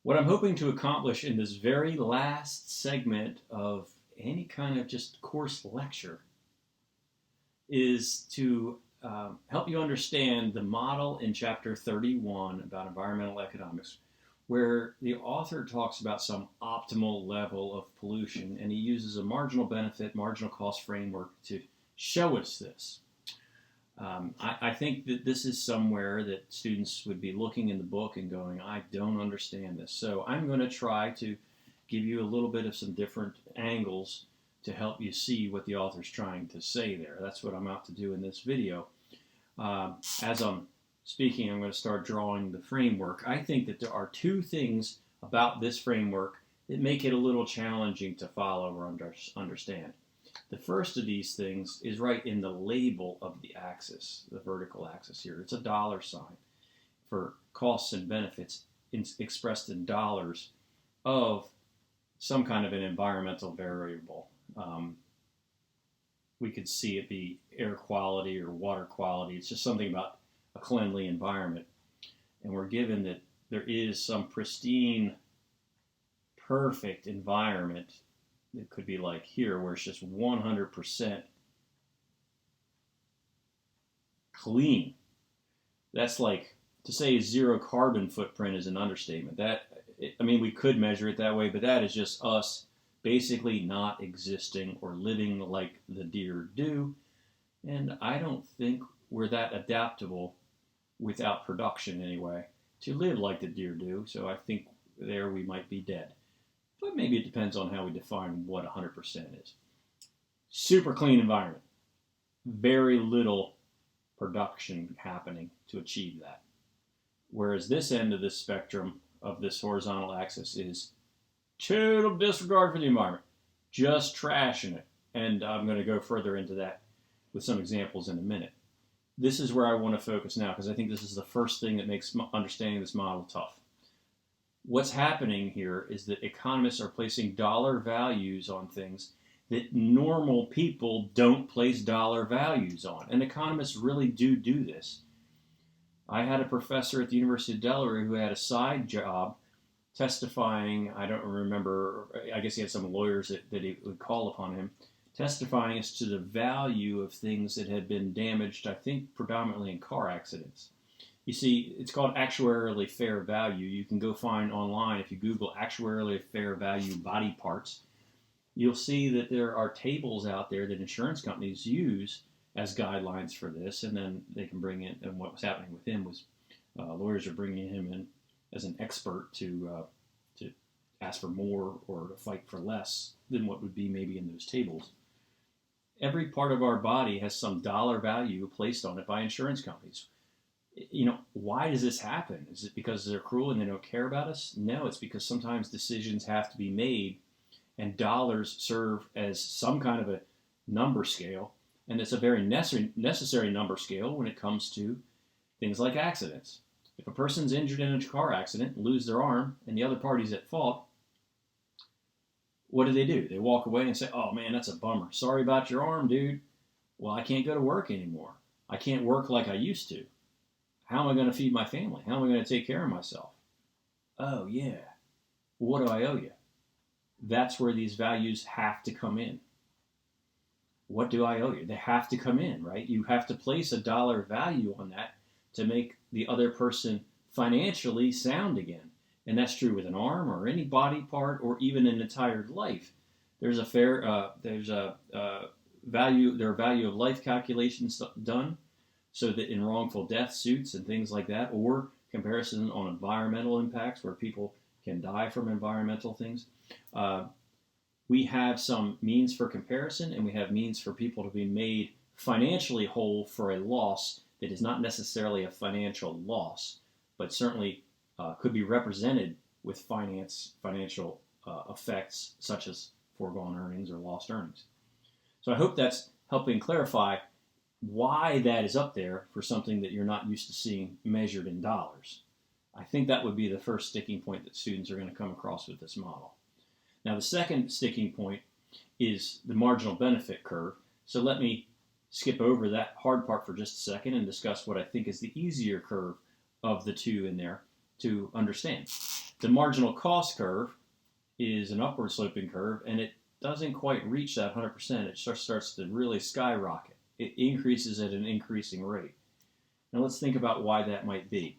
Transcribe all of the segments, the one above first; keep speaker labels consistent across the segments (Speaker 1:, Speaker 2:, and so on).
Speaker 1: What I'm hoping to accomplish in this very last segment of any kind of just course lecture is to help you understand the model in chapter 31 about environmental economics, where the author talks about some optimal level of pollution, and he uses a marginal benefit, marginal cost framework to show us this. I think that this is somewhere that students would be looking in the book and going, I don't understand this. So I'm going to try to give you a little bit of some different angles to help you see what the author's trying to say there. That's what I'm out to do in this video. As I'm speaking, I'm going to start drawing the framework. I think that there are two things about this framework that make it a little challenging to follow or understand. The first of these things is right in the label of the axis, the vertical axis here. It's a dollar sign for costs and benefits expressed in dollars of some kind of an environmental variable. We could see it be air quality or water quality. It's just something about a cleanly environment. And we're given that there is some pristine, perfect environment. It could be like here, where it's just 100% clean. That's like, to say zero carbon footprint is an understatement. We could measure it that way, but that is just us basically not existing or living like the deer do. And I don't think we're that adaptable, without production anyway, to live like the deer do. So I think there we might be dead. But maybe it depends on how we define what 100% is. Super clean environment. Very little production happening to achieve that. Whereas this end of the spectrum of this horizontal axis is total disregard for the environment. Just trashing it. And I'm going to go further into that with some examples in a minute. This is where I want to focus now, because I think this is the first thing that makes understanding this model tough. What's happening here is that economists are placing dollar values on things that normal people don't place dollar values on. And economists really do this. I had a professor at the University of Delaware who had a side job testifying. I don't remember, I guess he had some lawyers that he would call upon him, testifying as to the value of things that had been damaged, I think predominantly in car accidents. You see, it's called actuarially fair value. You can go find online, if you Google actuarially fair value body parts, you'll see that there are tables out there that insurance companies use as guidelines for this, and then they can bring in, and what was happening with him was lawyers are bringing him in as an expert to ask for more or to fight for less than what would be maybe in those tables. Every part of our body has some dollar value placed on it by insurance companies. Why does this happen? Is it because they're cruel and they don't care about us? No, it's because sometimes decisions have to be made, and dollars serve as some kind of a number scale, and it's a very necessary number scale when it comes to things like accidents. If a person's injured in a car accident and lose their arm, and the other party's at fault, what do? They walk away and say, oh man, that's a bummer. Sorry about your arm, dude. Well, I can't go to work anymore. I can't work like I used to. How am I going to feed my family? How am I going to take care of myself? Oh, yeah. What do I owe you? That's where these values have to come in. What do I owe you? They have to come in, right? You have to place a dollar value on that to make the other person financially sound again. And that's true with an arm or any body part or even an entire life. There are value of life calculations done, so that in wrongful death suits and things like that, or comparison on environmental impacts where people can die from environmental things, we have some means for comparison, and we have means for people to be made financially whole for a loss that is not necessarily a financial loss, but certainly could be represented with financial effects such as foregone earnings or lost earnings. So I hope that's helping clarify why that is up there for something that you're not used to seeing measured in dollars. I think that would be the first sticking point that students are going to come across with this model. Now, the second sticking point is the marginal benefit curve. So let me skip over that hard part for just a second and discuss what I think is the easier curve of the two in there to understand. The marginal cost curve is an upward sloping curve, and it doesn't quite reach that 100%. It starts to really skyrocket. It increases at an increasing rate. Now let's think about why that might be.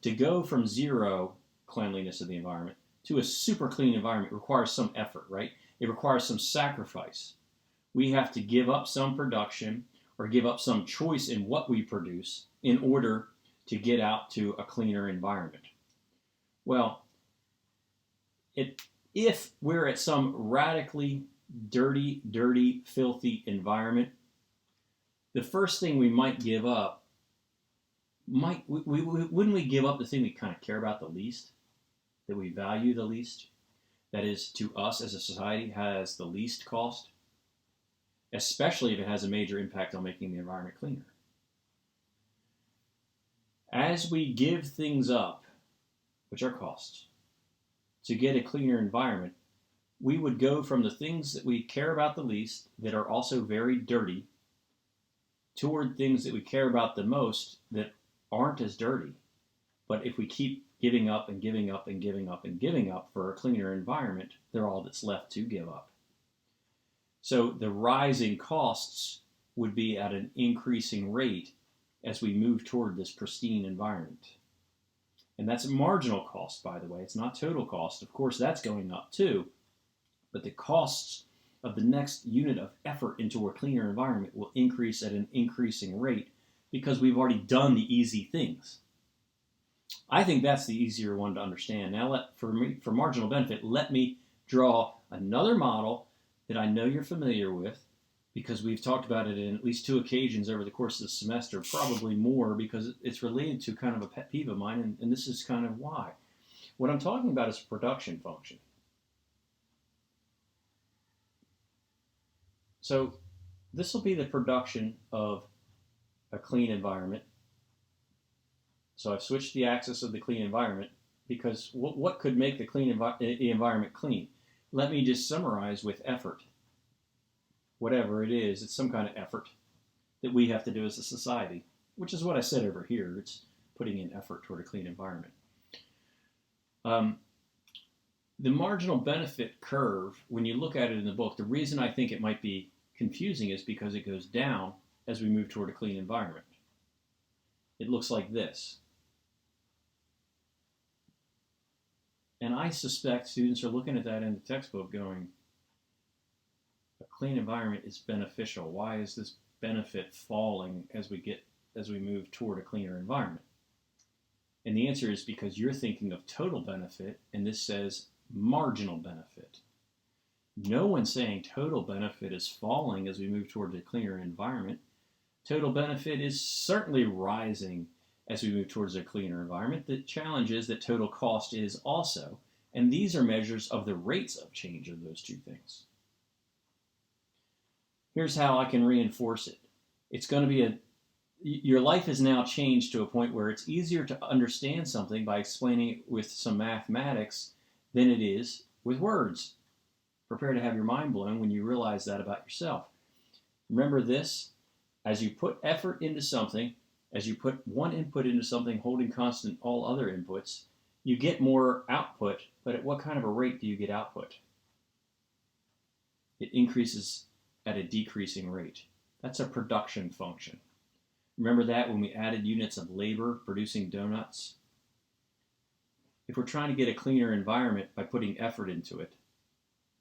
Speaker 1: To go from zero cleanliness of the environment to a super clean environment requires some effort, right? It requires some sacrifice. We have to give up some production or give up some choice in what we produce in order to get out to a cleaner environment. Well, if we're at some radically dirty, filthy environment, the first thing we might give up wouldn't we give up the thing we kind of care about the least, that we value the least, that is to us as a society has the least cost, especially if it has a major impact on making the environment cleaner. As we give things up, which are costs, to get a cleaner environment, we would go from the things that we care about the least, that are also very dirty, toward things that we care about the most, that aren't as dirty. But if we keep giving up and giving up and giving up and giving up for a cleaner environment, they're all that's left to give up. So the rising costs would be at an increasing rate as we move toward this pristine environment. And that's a marginal cost, by the way. It's not total cost. Of course, that's going up too. But the costs of the next unit of effort into a cleaner environment will increase at an increasing rate because we've already done the easy things. I think that's the easier one to understand. Now, for marginal benefit, let me draw another model that I know you're familiar with, because we've talked about it in at least 2 occasions over the course of the semester, probably more, because it's related to kind of a pet peeve of mine, and this is kind of why. What I'm talking about is a production function. So this will be the production of a clean environment. So I've switched the axis of the clean environment, because what could make the environment clean? Let me just summarize with effort. Whatever it is, it's some kind of effort that we have to do as a society, which is what I said over here. It's putting in effort toward a clean environment. The marginal benefit curve, when you look at it in the book, the reason I think it might be confusing is because it goes down as we move toward a clean environment. It looks like this. And I suspect students are looking at that in the textbook going, a clean environment is beneficial. Why is this benefit falling as we move toward a cleaner environment? And the answer is because you're thinking of total benefit, and this says marginal benefit. No one's saying total benefit is falling as we move toward a cleaner environment. Total benefit is certainly rising as we move towards a cleaner environment. The challenge is that total cost is also, and these are measures of the rates of change of those two things. Here's how I can reinforce it. It's going to be your life has now changed to a point where it's easier to understand something by explaining it with some mathematics than it is with words. Prepare to have your mind blown when you realize that about yourself. Remember this, as you put effort into something, as you put one input into something holding constant all other inputs, you get more output, but at what kind of a rate do you get output? It increases at a decreasing rate. That's a production function. Remember that when we added units of labor producing donuts? If we're trying to get a cleaner environment by putting effort into it,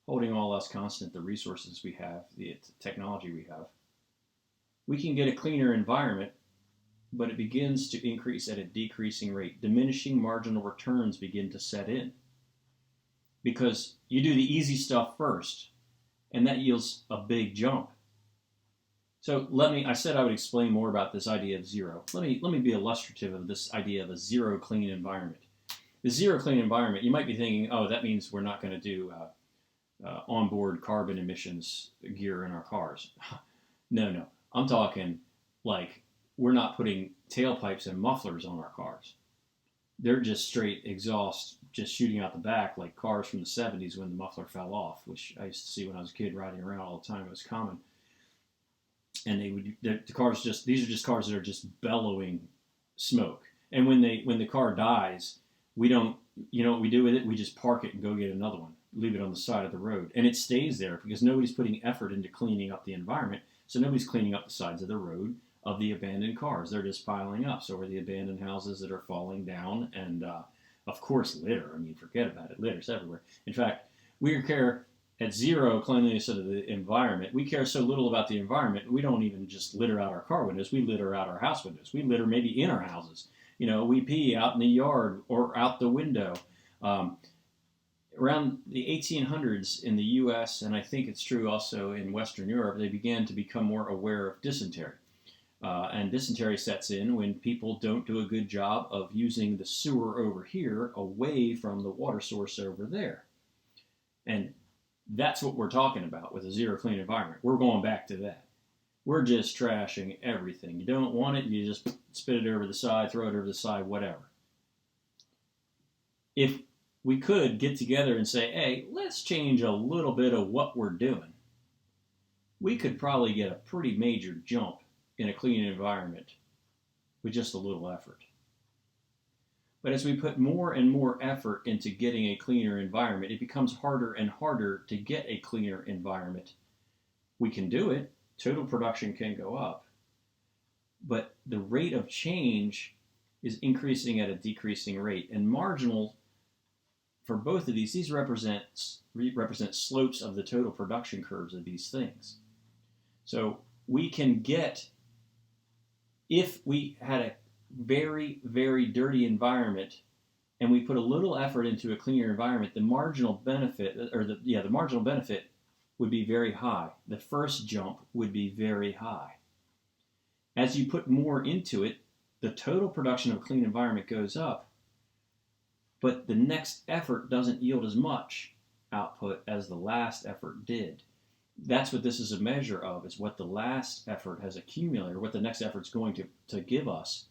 Speaker 1: holding all else constant, the resources we have, the technology we have, we can get a cleaner environment, but it begins to increase at a decreasing rate. Diminishing marginal returns begin to set in because you do the easy stuff first, and that yields a big jump. So I said I would explain more about this idea of zero. Let me be illustrative of this idea of a zero clean environment. The zero clean environment, you might be thinking, oh, that means we're not going to do onboard carbon emissions gear in our cars. No. I'm talking like we're not putting tailpipes and mufflers on our cars. They're just straight exhaust, just shooting out the back like cars from the 70s when the muffler fell off, which I used to see when I was a kid riding around all the time. It was common. And these are just cars that are just bellowing smoke. And when the car dies, we don't, you know what we do with it? We just park it and go get another one, leave it on the side of the road. And it stays there because nobody's putting effort into cleaning up the environment. So nobody's cleaning up the sides of the road of the abandoned cars. They're just piling up. So are the abandoned houses that are falling down. And of course, litter. I mean, forget about it. Litter's everywhere. In fact, we care at zero cleanliness of the environment. We care so little about the environment, we don't even just litter out our car windows. We litter out our house windows. We litter maybe in our houses. You know, we pee out in the yard or out the window. Around the 1800s in the U.S., and I think it's true also in Western Europe, they began to become more aware of dysentery. And dysentery sets in when people don't do a good job of using the sewer over here away from the water source over there. And that's what we're talking about with a zero clean environment. We're going back to that. We're just trashing everything. You don't want it, you just spit it over the side, throw it over the side, whatever. If we could get together and say, hey, let's change a little bit of what we're doing, we could probably get a pretty major jump in a clean environment with just a little effort. But as we put more and more effort into getting a cleaner environment, it becomes harder and harder to get a cleaner environment. We can do it. Total production can go up. But the rate of change is increasing at a decreasing rate. And marginal, for both of these represent slopes of the total production curves of these things. So we can get, if we had a very, very dirty environment and we put a little effort into a cleaner environment, the marginal benefit, the marginal benefit would be very high. The first jump would be very high. As you put more into it, the total production of a clean environment goes up, but the next effort doesn't yield as much output as the last effort did. That's what this is a measure of, is what the last effort has accumulated, or what the next effort's going to give us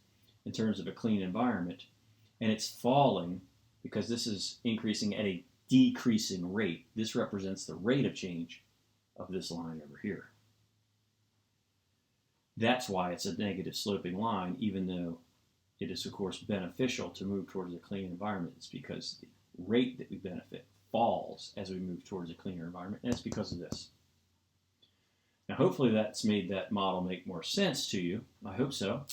Speaker 1: in terms of a clean environment. And it's falling because this is increasing at a decreasing rate. This represents the rate of change of this line over here. That's why it's a negative sloping line, even though it is, of course, beneficial to move towards a clean environment. It's because the rate that we benefit falls as we move towards a cleaner environment, and it's because of this. Now, hopefully that's made that model make more sense to you. I hope so.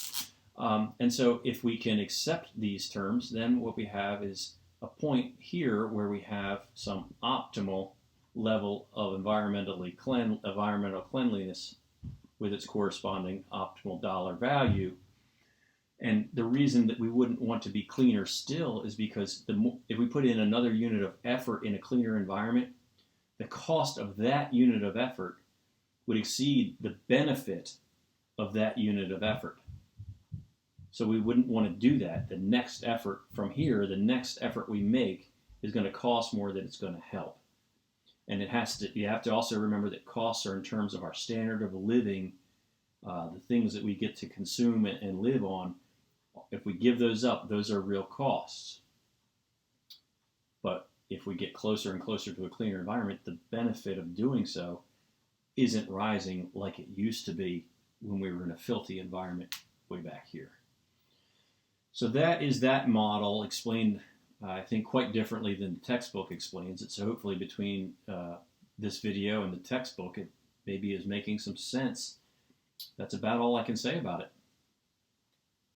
Speaker 1: And so if we can accept these terms, then what we have is a point here where we have some optimal level of environmental cleanliness with its corresponding optimal dollar value. And the reason that we wouldn't want to be cleaner still is because if we put in another unit of effort in a cleaner environment, the cost of that unit of effort would exceed the benefit of that unit of effort. So we wouldn't want to do that. The next effort from here, the next effort we make is going to cost more than it's going to help. And you have to also remember that costs are in terms of our standard of living, the things that we get to consume and live on. If we give those up, those are real costs. But if we get closer and closer to a cleaner environment, the benefit of doing so isn't rising like it used to be when we were in a filthy environment way back here. So that is that model explained, I think, quite differently than the textbook explains it. So hopefully between this video and the textbook, it maybe is making some sense. That's about all I can say about it.